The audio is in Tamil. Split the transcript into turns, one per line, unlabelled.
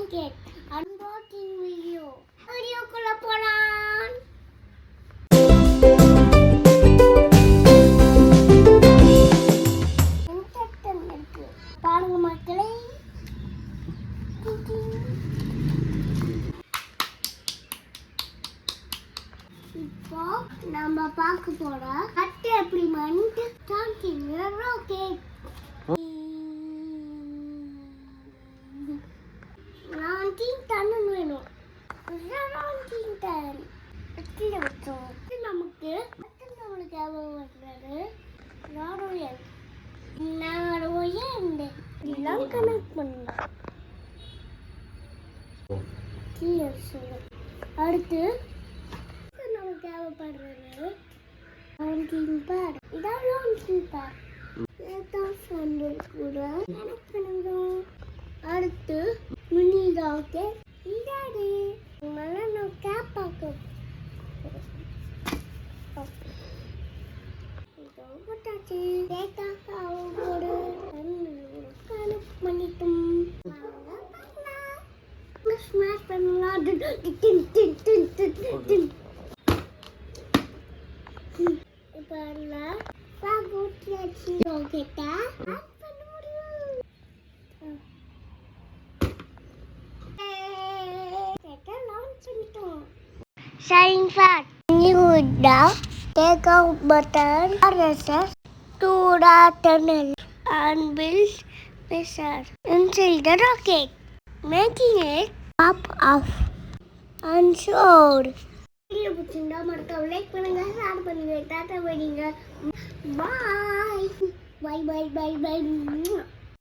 rocket unboxing video. வீடியோக்குள்ள போலாம். பாருங்க மக்களே. இப்போ நம்ம பார்க்க போற கட்டு எப்படி மண்ட் டாக்கிங் ராக்கெட். டன் வேணும். டன் கீழே வச்சோம். நமக்கு வர்றது ராரோயல் எல்லாம் கனெக்ட் பண்ணலாம். கீழே அடுத்து நமக்கு தேவைப்படுறது லான்ச்சிங் பேட். இதான் லான்ச்சிங் பேட். கூட கனெக்ட் பண்ணுறோம். அடுத்து மினி ராக்கெட். இதாது நான் கேப் பார்க்க போட்டாச்சு. ஒரு கனெக்ட் பண்ணிட்டோம். ஸ்மாஷ் பண்ணலாம். இப்போ எல்லாம் பாபூட்டியாச்சு. ராக்கெட்டை ஆட் பண்ண முடியும். Sign fat. New down. Take out button. RSS. To the tunnel. And build pressure inside the rocket, making it pop off and soared. Video பிடிச்சிருந்தா மறக்காம லைக் பண்ணுங்க, ஷேர் பண்ணுங்க, டாடா வைங்க. பாய் பாய் பாய் பாய் பாய்.